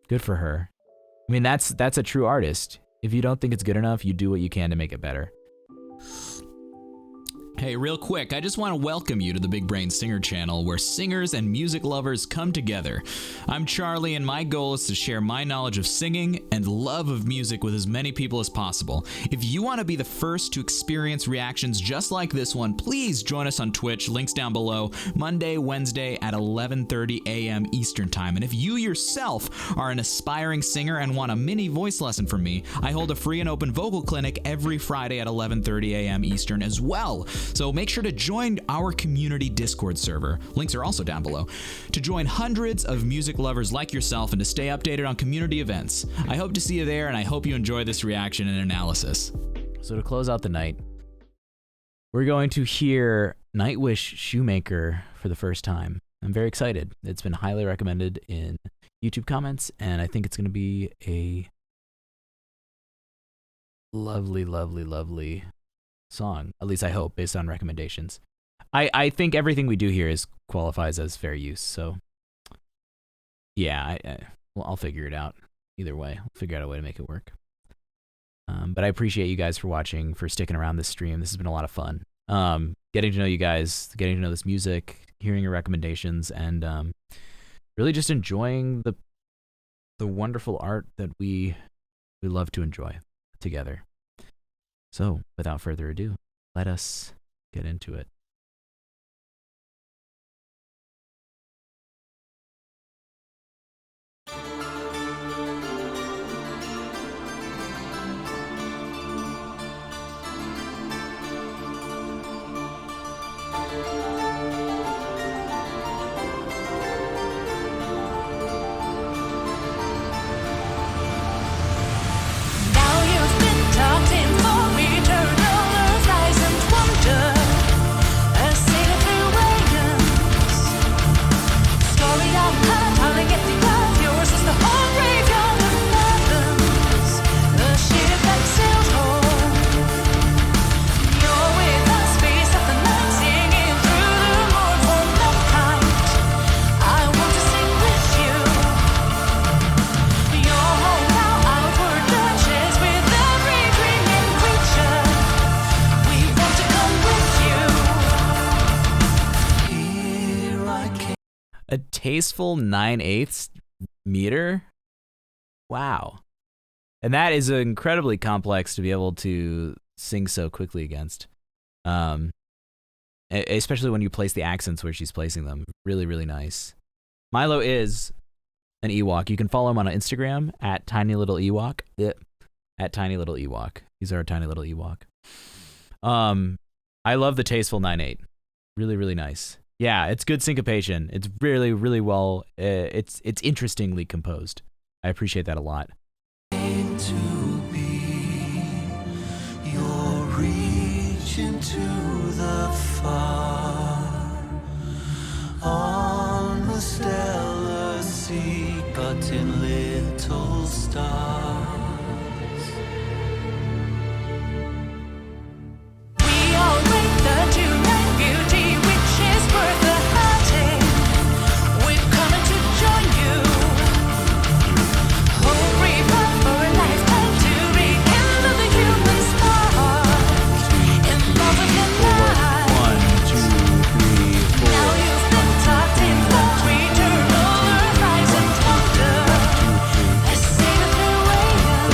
Good for her. I mean, that's a true artist. If you don't think it's good enough, you do what you can to make it better. Hey, real quick, I just want to welcome you to the Big Brain Singer channel, where singers and music lovers come together. I'm Charlie, and my goal is to share my knowledge of singing and love of music with as many people as possible. If you want to be the first to experience reactions just like this one, please join us on Twitch, links down below, Monday, Wednesday at 11:30 a.m. Eastern Time. And if you yourself are an aspiring singer and want a mini voice lesson from me, I hold a free and open vocal clinic every Friday at 11:30 a.m. Eastern as well. So make sure to join our community Discord server. Links are also down below. To join hundreds of music lovers like yourself and to stay updated on community events. I hope to see you there, and I hope you enjoy this reaction and analysis. So to close out the night, we're going to hear Nightwish Shoemaker for the first time. I'm very excited. It's been highly recommended in YouTube comments, and I think it's going to be a lovely, lovely, lovely song. At least I hope, based on recommendations. I think everything we do here qualifies as fair use, so yeah, well, I'll figure it out. Either way, I'll figure out a way to make it work. But I appreciate you guys for watching, for sticking around this stream. This has been a lot of fun. Getting to know you guys, getting to know this music, hearing your recommendations, and really just enjoying the wonderful art that we love to enjoy together. So, without further ado, let us get into it. A tasteful 9/8 meter? Wow. And that is incredibly complex to be able to sing so quickly against. Especially when you place the accents where she's placing them. Really, really nice. Milo is an Ewok. You can follow him on Instagram at TinyLittleEwok. At TinyLittleEwok. He's our tiny little Ewok. I love the tasteful 9/8. Really, really nice. Yeah, it's good syncopation. It's really, really well. It's interestingly composed. I appreciate that a lot. To be your reach into the far on the stellar sea, but in little stars. We all wait the tonight beauty, which is worth the hunting. We've come to join you. Hope reaper for a lifetime to rekindle the human spark. In love with the night. 1, 2, 3, 4. Now you've been tucked in the eternal rise and wonder. A sail of the way.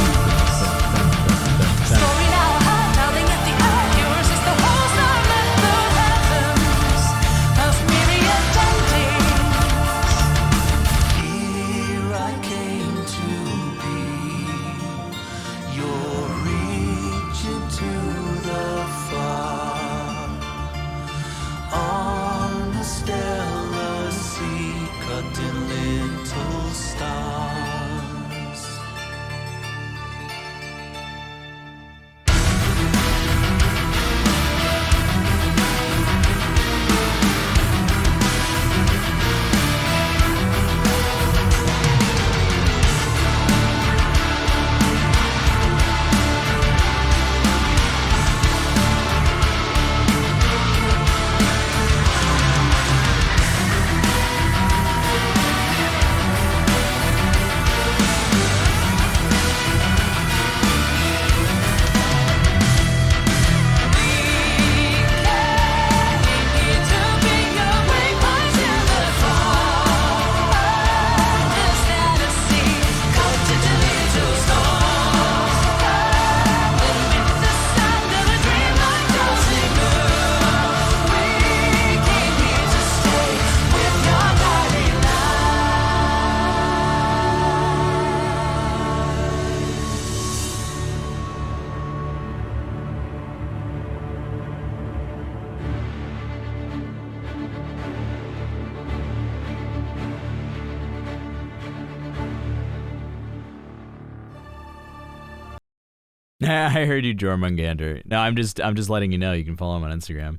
I heard you, Jormungandr. No, I'm just letting you know. You can follow him on Instagram.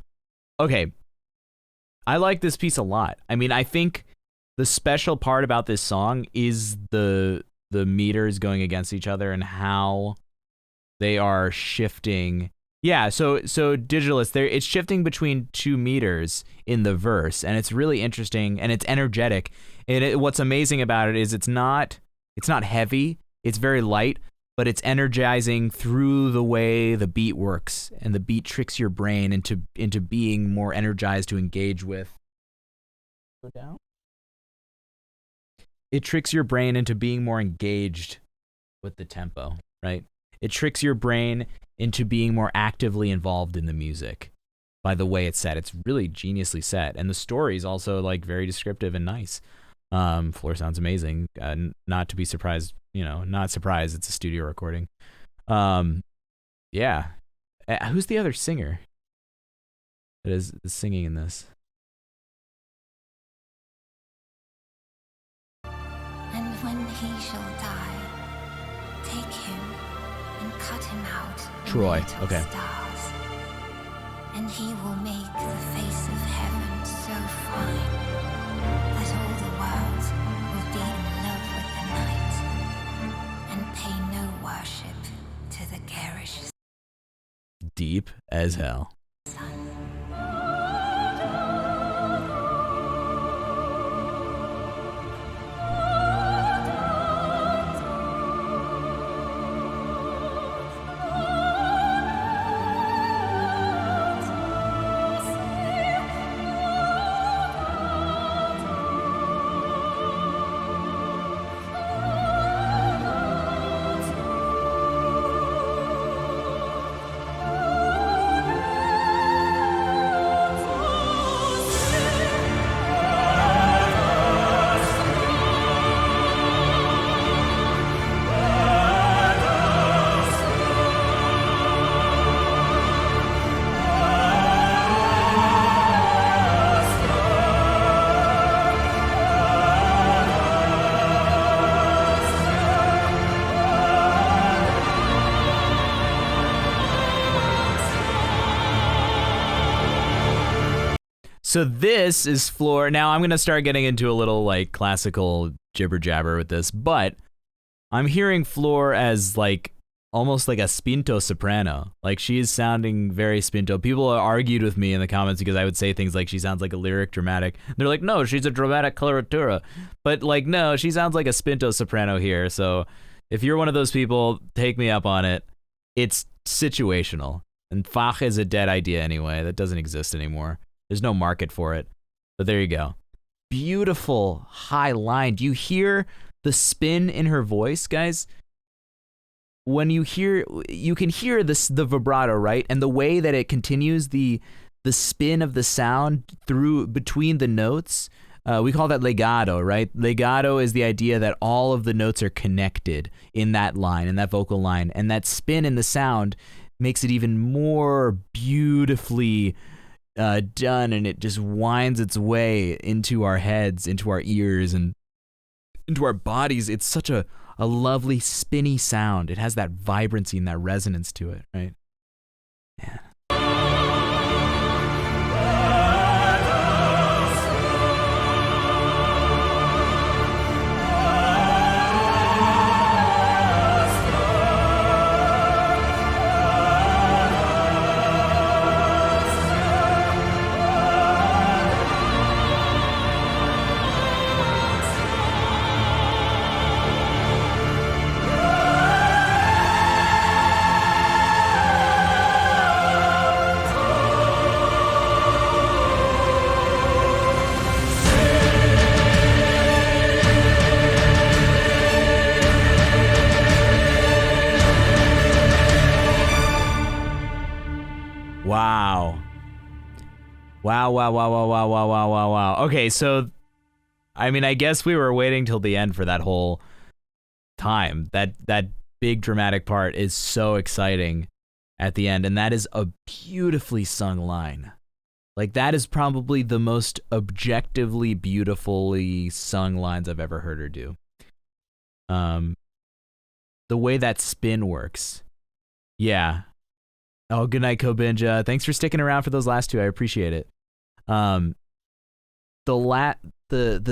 Okay, I like this piece a lot. I mean, I think the special part about this song is the meters going against each other and how they are shifting. Yeah, so Digitalist, it's shifting between 2 meters in the verse, and it's really interesting and it's energetic. And what's amazing about it is it's not heavy. It's very light, but it's energizing through the way the beat works, and the beat tricks your brain into being more energized to engage with. Go down. It tricks your brain into being more engaged with the tempo, right? It tricks your brain into being more actively involved in the music by the way it's set. It's really geniusly set, and the story is also like very descriptive and nice. Floor sounds amazing. Not to be surprised, not surprised. It's a studio recording. Yeah. Who's the other singer that is singing in this? And when he shall die, take him and cut him out. Troy, in little okay. Stars, and he will make the face of heaven so fine that all the world will be in love with the night and pay no worship to the garish Deep as hell. sun. So this is Floor. Now I'm going to start getting into a little like classical jibber jabber with this, but I'm hearing Floor as like almost like a spinto soprano. Like she is sounding very spinto. People argued with me in the comments because I would say things like she sounds like a lyric dramatic. They're like, no, she's a dramatic coloratura. But like, no, she sounds like a spinto soprano here. So if you're one of those people, take me up on it. It's situational. And Fach is a dead idea anyway. That doesn't exist anymore. There's no market for it. But there you go. Beautiful high line. Do you hear the spin in her voice, guys? When you can hear the vibrato, right? And the way that it continues the spin of the sound through between the notes. We call that legato, right? Legato is the idea that all of the notes are connected in that line, in that vocal line. And that spin in the sound makes it even more beautifully done, and it just winds its way into our heads, into our ears, and into our bodies. It's such a lovely spinny sound. It has that vibrancy and that resonance to it, right? Yeah. Wow. Okay, so, I mean, I guess we were waiting till the end for that whole time. That big dramatic part is so exciting at the end, and that is a beautifully sung line. Like, that is probably the most objectively beautifully sung lines I've ever heard her do. The way that spin works. Yeah. Oh, good night, Kobinja. Thanks for sticking around for those last two. I appreciate it. The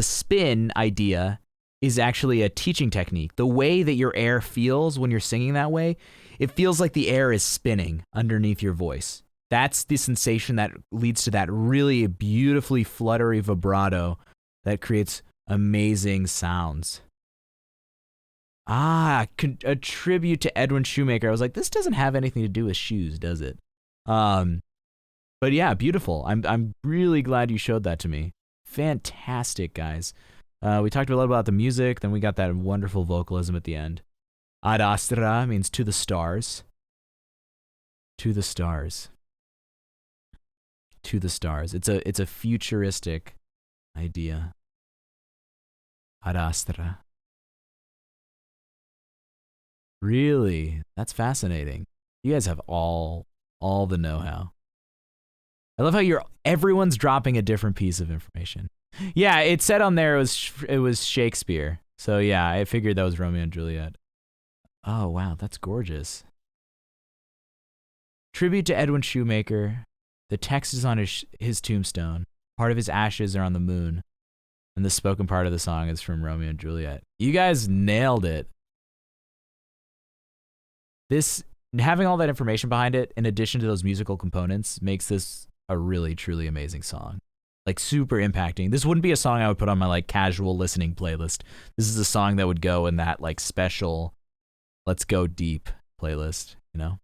spin idea is actually a teaching technique. The way that your air feels when you're singing that way, it feels like the air is spinning underneath your voice. That's the sensation that leads to that really beautifully fluttery vibrato that creates amazing sounds. A tribute to Edwin Shoemaker. I was like, this doesn't have anything to do with shoes, does it? But yeah, beautiful. I'm really glad you showed that to me. Fantastic, guys. We talked a lot about the music, then we got that wonderful vocalism at the end. Ad astra means to the stars. To the stars. To the stars. It's a futuristic idea. Ad astra. Really? That's fascinating. You guys have all the know-how. I love how everyone's dropping a different piece of information. Yeah, it said on there it was Shakespeare. So yeah, I figured that was Romeo and Juliet. Oh wow, that's gorgeous. Tribute to Edwin Shoemaker. The text is on his tombstone. Part of his ashes are on the moon. And the spoken part of the song is from Romeo and Juliet. You guys nailed it. This, having all that information behind it, in addition to those musical components, makes this a really, truly amazing song. Like, super impacting. This wouldn't be a song I would put on my, like, casual listening playlist. This is a song that would go in that, like, special, let's go deep playlist, you know?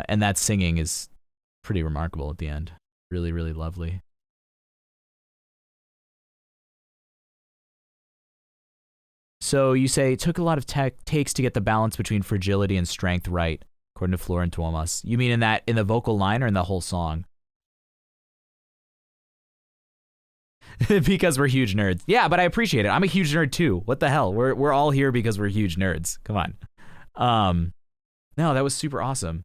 And that singing is pretty remarkable at the end. Really, really lovely. So you say it took a lot of takes to get the balance between fragility and strength right, according to Floor and Tuomas. You mean in the vocal line or in the whole song? Because we're huge nerds. Yeah, but I appreciate it. I'm a huge nerd too. What the hell? We're all here because we're huge nerds. Come on. No, that was super awesome.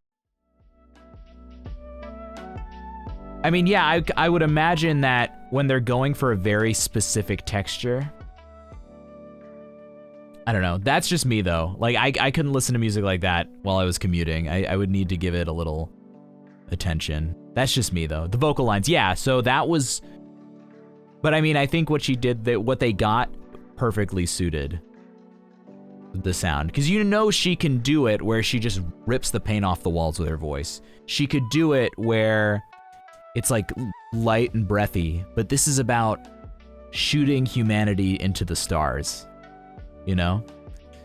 I mean, yeah, I would imagine that when they're going for a very specific texture, I don't know. That's just me, though. Like, I couldn't listen to music like that while I was commuting. I would need to give it a little attention. That's just me, though. The vocal lines, yeah, so that was... But, I mean, I think what she did, what they got perfectly suited the sound. Because you know she can do it where she just rips the paint off the walls with her voice. She could do it where it's, like, light and breathy. But this is about shooting humanity into the stars. You know?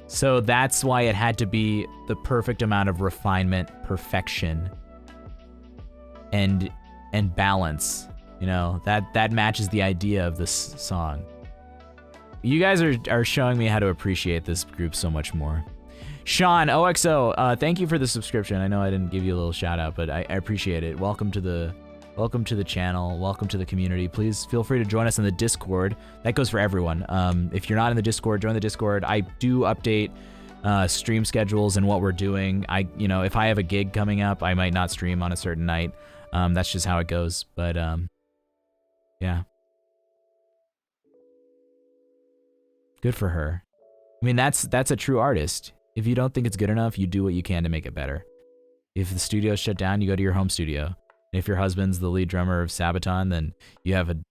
So that's why it had to be the perfect amount of refinement, perfection, and balance. You know, that matches the idea of this song. You guys are showing me how to appreciate this group so much more. Sean, OXO, thank you for the subscription. I know I didn't give you a little shout out, but I appreciate it. Welcome to the channel. Welcome to the community. Please feel free to join us in the Discord. That goes for everyone. If you're not in the Discord, join the Discord. I do update stream schedules and what we're doing. If I have a gig coming up, I might not stream on a certain night. That's just how it goes. But yeah. Good for her. I mean, that's a true artist. If you don't think it's good enough, you do what you can to make it better. If the studio's shut down, you go to your home studio. If your husband's the lead drummer of Sabaton, then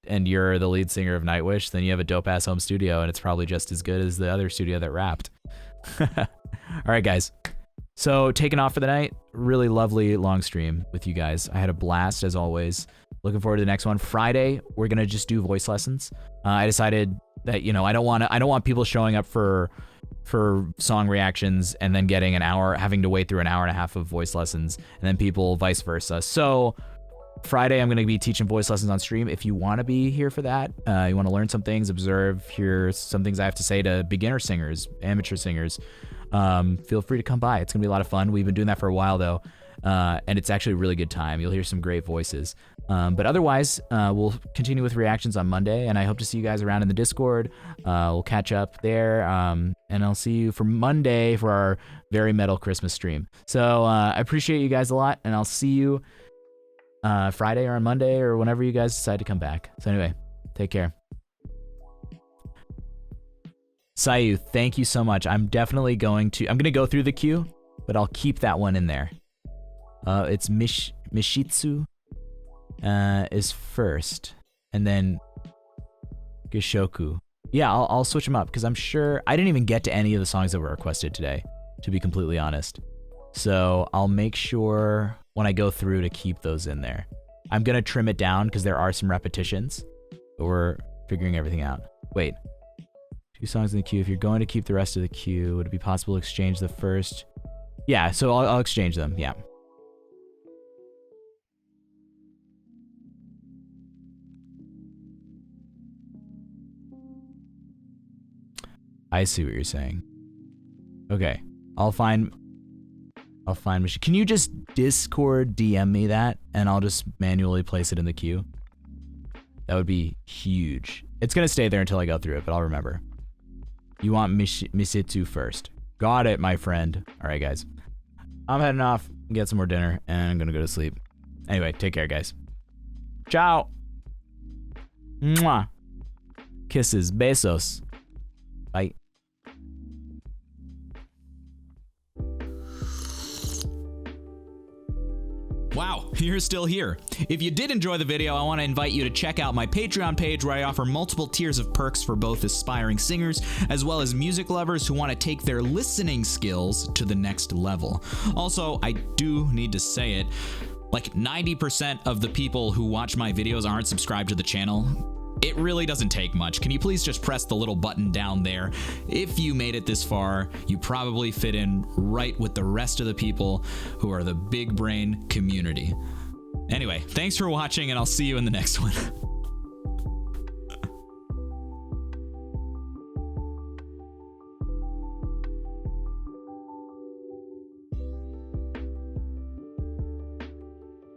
and you're the lead singer of Nightwish, then you have a dope-ass home studio, and it's probably just as good as the other studio that rapped. All right, guys. So, taking off for the night. Really lovely long stream with you guys. I had a blast, as always. Looking forward to the next one. Friday, we're gonna just do voice lessons. I decided that, I don't want people showing up for song reactions and then getting having to wait through an hour and a half of voice lessons, and then people vice versa. So Friday, I'm going to be teaching voice lessons on stream. If you want to be here for that, you want to learn some things, observe, hear some things I have to say to beginner singers, amateur singers, feel free to come by. It's going to be a lot of fun. We've been doing that for a while, though, and it's actually a really good time. You'll hear some great voices. But otherwise, we'll continue with reactions on Monday, and I hope to see you guys around in the Discord. We'll catch up there, and I'll see you for Monday for our very metal Christmas stream. So I appreciate you guys a lot, and I'll see you Friday or on Monday or whenever you guys decide to come back. So anyway, take care. Sayu, thank you so much. I'm going to go through the queue but I'll keep that one in there. It's Mishitsu is first, and then Gishoku. Yeah, I'll switch them up because I'm sure I didn't even get to any of the songs that were requested today, to be completely honest. So I'll make sure when I go through to keep those in there. I'm going to trim it down because there are some repetitions, but we're figuring everything out. Wait, 2 songs in the queue. If you're going to keep the rest of the queue, would it be possible to exchange the first? Yeah, so I'll exchange them, yeah. I see what you're saying. Okay, I'll find. Can you just Discord DM me that, and I'll just manually place it in the queue? That would be huge. It's gonna stay there until I go through it, but I'll remember. You want Misitsu first. Got it, my friend. All right, guys. I'm heading off, get some more dinner, and I'm gonna go to sleep. Anyway, take care, guys. Ciao. Mwah. Kisses, besos. Bye. Wow, you're still here. If you did enjoy the video, I want to invite you to check out my Patreon page where I offer multiple tiers of perks for both aspiring singers as well as music lovers who want to take their listening skills to the next level. Also, I do need to say it, like 90% of the people who watch my videos aren't subscribed to the channel. It really doesn't take much. Can you please just press the little button down there? If you made it this far, you probably fit in right with the rest of the people who are the Big Brain community. Anyway, thanks for watching, and I'll see you in the next one.